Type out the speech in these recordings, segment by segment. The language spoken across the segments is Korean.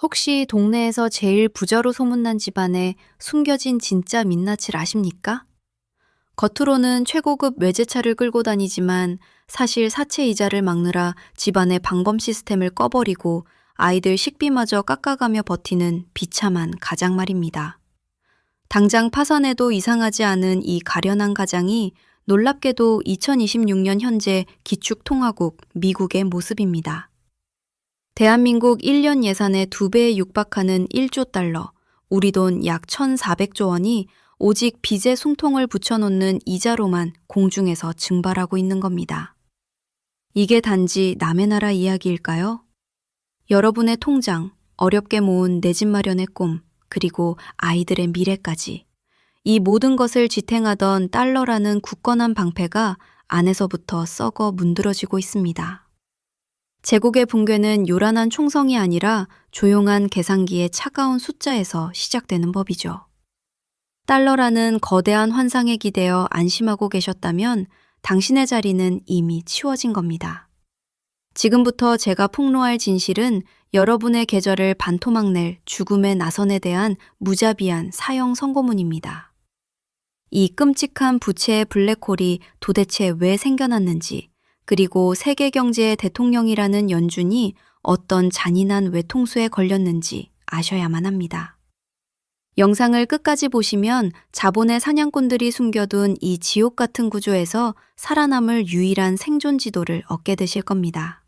혹시 동네에서 제일 부자로 소문난 집안에 숨겨진 진짜 민낯을 아십니까? 겉으로는 최고급 외제차를 끌고 다니지만 사실 사채 이자를 막느라 집안의 방범 시스템을 꺼버리고 아이들 식비마저 깎아가며 버티는 비참한 가장 말입니다. 당장 파산해도 이상하지 않은 이 가련한 가장이 놀랍게도 2026년 현재 기축통화국 미국의 모습입니다. 대한민국 1년 예산의 2배에 육박하는 1조 달러, 우리 돈 약 1,400조 원이 오직 빚에 숨통을 붙여놓는 이자로만 공중에서 증발하고 있는 겁니다. 이게 단지 남의 나라 이야기일까요? 여러분의 통장, 어렵게 모은 내 집 마련의 꿈, 그리고 아이들의 미래까지. 이 모든 것을 지탱하던 달러라는 굳건한 방패가 안에서부터 썩어 문드러지고 있습니다. 제국의 붕괴는 요란한 총성이 아니라 조용한 계산기의 차가운 숫자에서 시작되는 법이죠. 달러라는 거대한 환상에 기대어 안심하고 계셨다면 당신의 자리는 이미 치워진 겁니다. 지금부터 제가 폭로할 진실은 여러분의 계절을 반토막 낼 죽음의 나선에 대한 무자비한 사형 선고문입니다. 이 끔찍한 부채의 블랙홀이 도대체 왜 생겨났는지, 그리고 세계 경제의 대통령이라는 연준이 어떤 잔인한 외통수에 걸렸는지 아셔야만 합니다. 영상을 끝까지 보시면 자본의 사냥꾼들이 숨겨둔 이 지옥 같은 구조에서 살아남을 유일한 생존 지도를 얻게 되실 겁니다.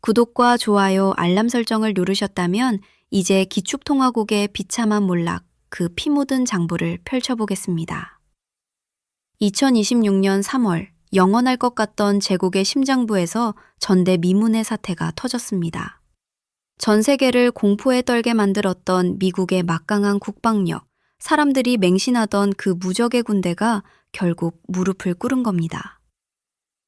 구독과 좋아요, 알람 설정을 누르셨다면 이제 기축통화국의 비참한 몰락, 그 피 묻은 장부를 펼쳐보겠습니다. 2026년 3월, 영원할 것 같던 제국의 심장부에서 전대미문의 사태가 터졌습니다. 전 세계를 공포에 떨게 만들었던 미국의 막강한 국방력, 사람들이 맹신하던 그 무적의 군대가 결국 무릎을 꿇은 겁니다.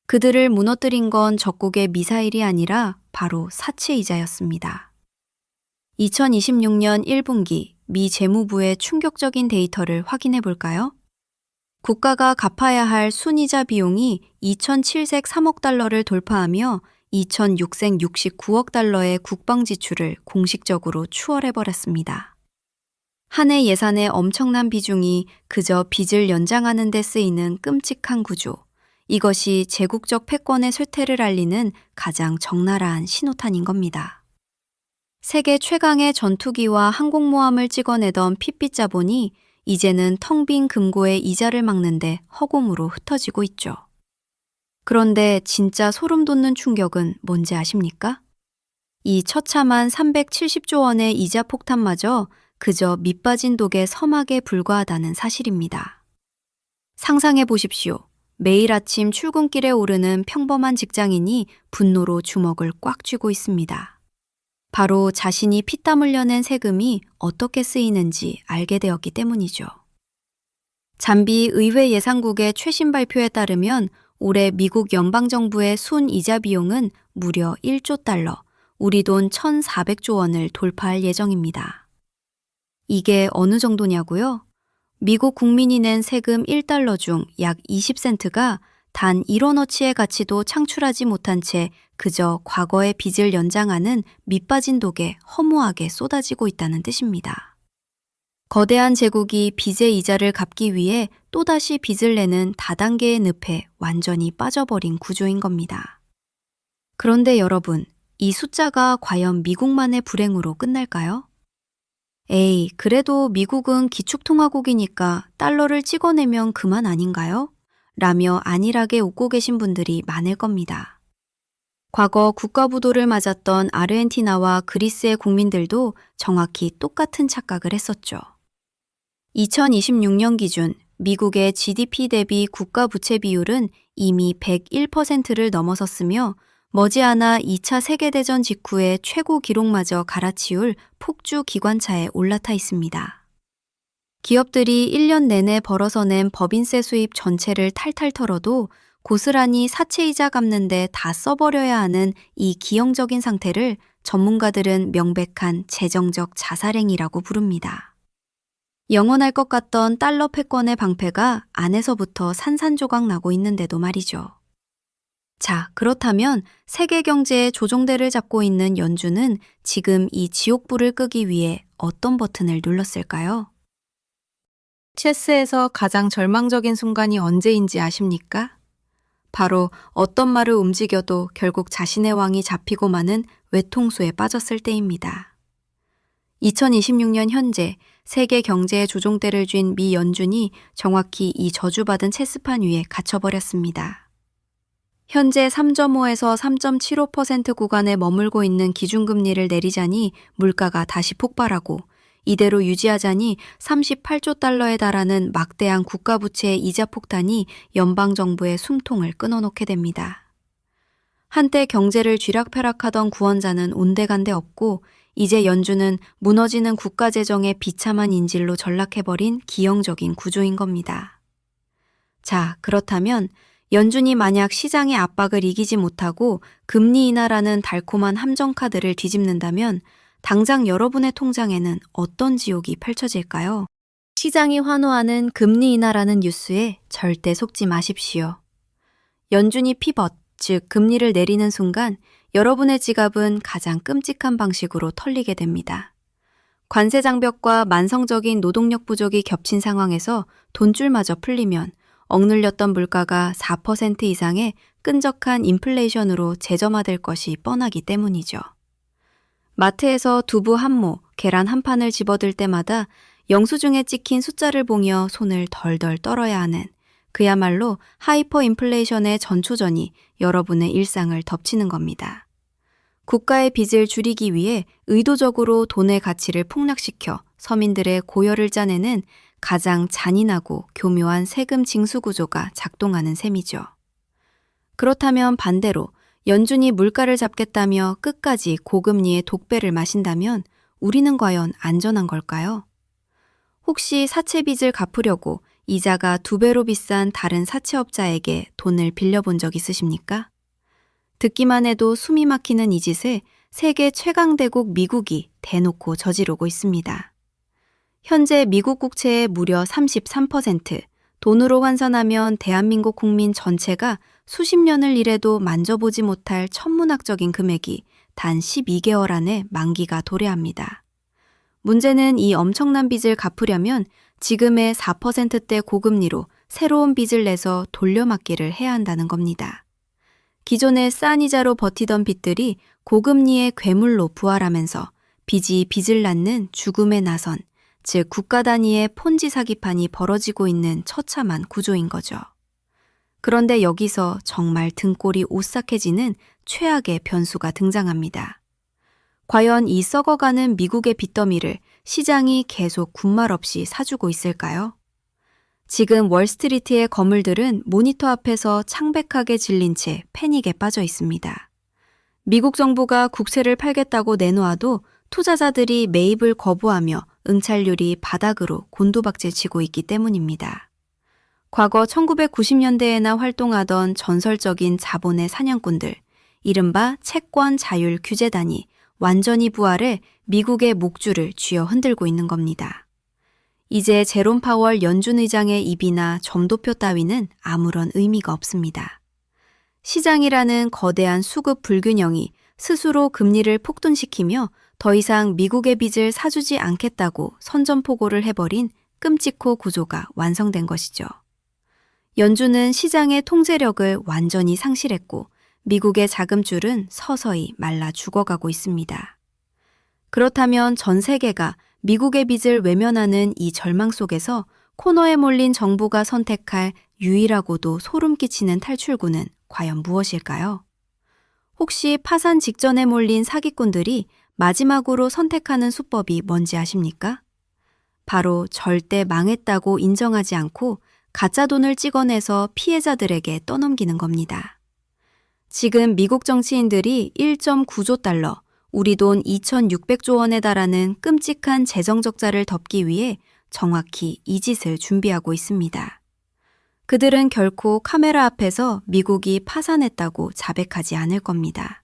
그들을 무너뜨린 건 적국의 미사일이 아니라 바로 사채이자였습니다. 2026년 1분기 미 재무부의 충격적인 데이터를 확인해 볼까요? 국가가 갚아야 할 순이자 비용이 2007색 3억 달러를 돌파하며 2006색 69억 달러의 국방 지출을 공식적으로 추월해버렸습니다. 한 해 예산의 엄청난 비중이 그저 빚을 연장하는 데 쓰이는 끔찍한 구조. 이것이 제국적 패권의 쇠퇴를 알리는 가장 적나라한 신호탄인 겁니다. 세계 최강의 전투기와 항공모함을 찍어내던 핏빛 자본이 이제는 텅 빈 금고의 이자를 막는데 허공으로 흩어지고 있죠. 그런데 진짜 소름 돋는 충격은 뭔지 아십니까? 이 처참한 370조 원의 이자 폭탄마저 그저 밑빠진 독의 서막에 불과하다는 사실입니다. 상상해 보십시오. 매일 아침 출근길에 오르는 평범한 직장인이 분노로 주먹을 꽉 쥐고 있습니다. 바로 자신이 피땀 흘려낸 세금이 어떻게 쓰이는지 알게 되었기 때문이죠. 잠비 의회 예산국의 최신 발표에 따르면 올해 미국 연방정부의 순이자 비용은 무려 1조 달러, 우리 돈 1,400조 원을 돌파할 예정입니다. 이게 어느 정도냐고요? 미국 국민이 낸 세금 1달러 중 약 20센트가 단 1원어치의 가치도 창출하지 못한 채 그저 과거의 빚을 연장하는 밑빠진 독에 허무하게 쏟아지고 있다는 뜻입니다. 거대한 제국이 빚의 이자를 갚기 위해 또다시 빚을 내는 다단계의 늪에 완전히 빠져버린 구조인 겁니다. 그런데 여러분, 이 숫자가 과연 미국만의 불행으로 끝날까요? 에이, 그래도 미국은 기축통화국이니까 달러를 찍어내면 그만 아닌가요? 라며 안일하게 웃고 계신 분들이 많을 겁니다. 과거 국가부도를 맞았던 아르헨티나와 그리스의 국민들도 정확히 똑같은 착각을 했었죠. 2026년 기준 미국의 GDP 대비 국가 부채 비율은 이미 101%를 넘어섰으며 머지않아 2차 세계대전 직후의 최고 기록마저 갈아치울 폭주 기관차에 올라타 있습니다. 기업들이 1년 내내 벌어서 낸 법인세 수입 전체를 탈탈 털어도 고스란히 사채이자 갚는데 다 써버려야 하는 이 기형적인 상태를 전문가들은 명백한 재정적 자살행위라고 부릅니다. 영원할 것 같던 달러 패권의 방패가 안에서부터 산산조각 나고 있는데도 말이죠. 자, 그렇다면 세계 경제의 조종대를 잡고 있는 연준은 지금 이 지옥불을 끄기 위해 어떤 버튼을 눌렀을까요? 체스에서 가장 절망적인 순간이 언제인지 아십니까? 바로 어떤 말을 움직여도 결국 자신의 왕이 잡히고 마는 외통수에 빠졌을 때입니다. 2026년 현재 세계 경제의 조종대를 쥔 미 연준이 정확히 이 저주받은 체스판 위에 갇혀버렸습니다. 현재 3.5에서 3.75% 구간에 머물고 있는 기준금리를 내리자니 물가가 다시 폭발하고 이대로 유지하자니 38조 달러에 달하는 막대한 국가부채의 이자 폭탄이 연방정부의 숨통을 끊어놓게 됩니다. 한때 경제를 쥐락펴락하던 구원자는 온데간데 없고 이제 연준은 무너지는 국가재정의 비참한 인질로 전락해버린 기형적인 구조인 겁니다. 자, 그렇다면 연준이 만약 시장의 압박을 이기지 못하고 금리 인하라는 달콤한 함정카드를 뒤집는다면 당장 여러분의 통장에는 어떤 지옥이 펼쳐질까요? 시장이 환호하는 금리 인하라는 뉴스에 절대 속지 마십시오. 연준이 피벗, 즉 금리를 내리는 순간 여러분의 지갑은 가장 끔찍한 방식으로 털리게 됩니다. 관세 장벽과 만성적인 노동력 부족이 겹친 상황에서 돈줄마저 풀리면 억눌렸던 물가가 4% 이상의 끈적한 인플레이션으로 재점화될 것이 뻔하기 때문이죠. 마트에서 두부 한 모, 계란 한 판을 집어들 때마다 영수증에 찍힌 숫자를 보며 손을 덜덜 떨어야 하는 그야말로 하이퍼 인플레이션의 전초전이 여러분의 일상을 덮치는 겁니다. 국가의 빚을 줄이기 위해 의도적으로 돈의 가치를 폭락시켜 서민들의 고열을 짜내는 가장 잔인하고 교묘한 세금 징수 구조가 작동하는 셈이죠. 그렇다면 반대로 연준이 물가를 잡겠다며 끝까지 고금리의 독배를 마신다면 우리는 과연 안전한 걸까요? 혹시 사채빚을 갚으려고 이자가 2배로 비싼 다른 사채업자에게 돈을 빌려본 적 있으십니까? 듣기만 해도 숨이 막히는 이 짓을 세계 최강대국 미국이 대놓고 저지르고 있습니다. 현재 미국 국채의 무려 33%, 돈으로 환산하면 대한민국 국민 전체가 수십 년을 일해도 만져보지 못할 천문학적인 금액이 단 12개월 안에 만기가 도래합니다. 문제는 이 엄청난 빚을 갚으려면 지금의 4%대 고금리로 새로운 빚을 내서 돌려막기를 해야 한다는 겁니다. 기존의 싼 이자로 버티던 빚들이 고금리의 괴물로 부활하면서 빚이 빚을 낳는 죽음의 나선, 즉 국가 단위의 폰지 사기판이 벌어지고 있는 처참한 구조인 거죠. 그런데 여기서 정말 등골이 오싹해지는 최악의 변수가 등장합니다. 과연 이 썩어가는 미국의 빚더미를 시장이 계속 군말 없이 사주고 있을까요? 지금 월스트리트의 거물들은 모니터 앞에서 창백하게 질린 채 패닉에 빠져 있습니다. 미국 정부가 국채를 팔겠다고 내놓아도 투자자들이 매입을 거부하며 응찰률이 바닥으로 곤두박질치고 있기 때문입니다. 과거 1990년대에나 활동하던 전설적인 자본의 사냥꾼들, 이른바 채권 자율 규제단이 완전히 부활해 미국의 목줄을 쥐어 흔들고 있는 겁니다. 이제 제롬 파월 연준 의장의 입이나 점도표 따위는 아무런 의미가 없습니다. 시장이라는 거대한 수급 불균형이 스스로 금리를 폭등시키며 더 이상 미국의 빚을 사주지 않겠다고 선전포고를 해버린 끔찍호 구조가 완성된 것이죠. 연준은 시장의 통제력을 완전히 상실했고 미국의 자금줄은 서서히 말라 죽어가고 있습니다. 그렇다면 전 세계가 미국의 빚을 외면하는 이 절망 속에서 코너에 몰린 정부가 선택할 유일하고도 소름 끼치는 탈출구는 과연 무엇일까요? 혹시 파산 직전에 몰린 사기꾼들이 마지막으로 선택하는 수법이 뭔지 아십니까? 바로 절대 망했다고 인정하지 않고 가짜 돈을 찍어내서 피해자들에게 떠넘기는 겁니다. 지금 미국 정치인들이 1.9조 달러, 우리 돈 2,600조 원에 달하는 끔찍한 재정 적자를 덮기 위해 정확히 이 짓을 준비하고 있습니다. 그들은 결코 카메라 앞에서 미국이 파산했다고 자백하지 않을 겁니다.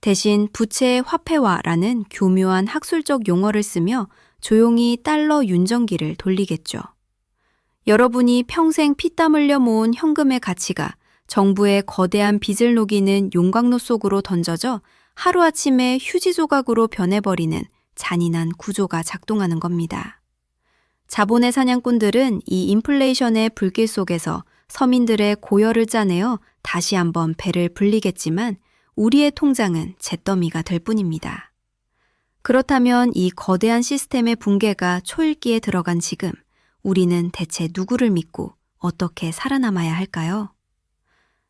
대신 부채의 화폐화라는 교묘한 학술적 용어를 쓰며 조용히 달러 윤정기를 돌리겠죠. 여러분이 평생 피땀 흘려 모은 현금의 가치가 정부의 거대한 빚을 녹이는 용광로 속으로 던져져 하루아침에 휴지 조각으로 변해버리는 잔인한 구조가 작동하는 겁니다. 자본의 사냥꾼들은 이 인플레이션의 불길 속에서 서민들의 고열을 짜내어 다시 한번 배를 불리겠지만 우리의 통장은 잿더미가 될 뿐입니다. 그렇다면 이 거대한 시스템의 붕괴가 초읽기에 들어간 지금 우리는 대체 누구를 믿고 어떻게 살아남아야 할까요?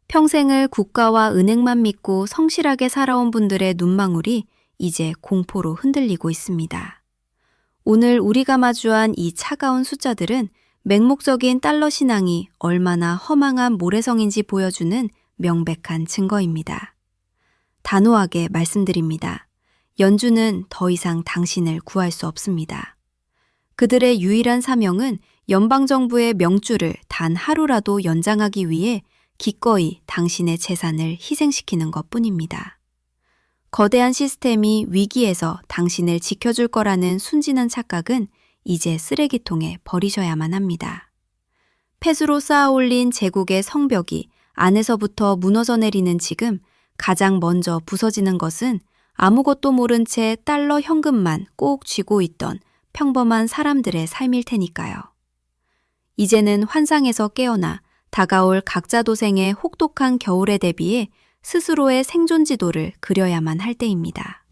평생을 국가와 은행만 믿고 성실하게 살아온 분들의 눈망울이 이제 공포로 흔들리고 있습니다. 오늘 우리가 마주한 이 차가운 숫자들은 맹목적인 달러 신앙이 얼마나 허망한 모래성인지 보여주는 명백한 증거입니다. 단호하게 말씀드립니다. 연준은 더 이상 당신을 구할 수 없습니다. 그들의 유일한 사명은 연방정부의 명줄을 단 하루라도 연장하기 위해 기꺼이 당신의 재산을 희생시키는 것뿐입니다. 거대한 시스템이 위기에서 당신을 지켜줄 거라는 순진한 착각은 이제 쓰레기통에 버리셔야만 합니다. 폐수로 쌓아올린 제국의 성벽이 안에서부터 무너져 내리는 지금 가장 먼저 부서지는 것은 아무것도 모른 채 달러 현금만 꼭 쥐고 있던 평범한 사람들의 삶일 테니까요. 이제는 환상에서 깨어나 다가올 각자 도생의 혹독한 겨울에 대비해 스스로의 생존 지도를 그려야만 할 때입니다.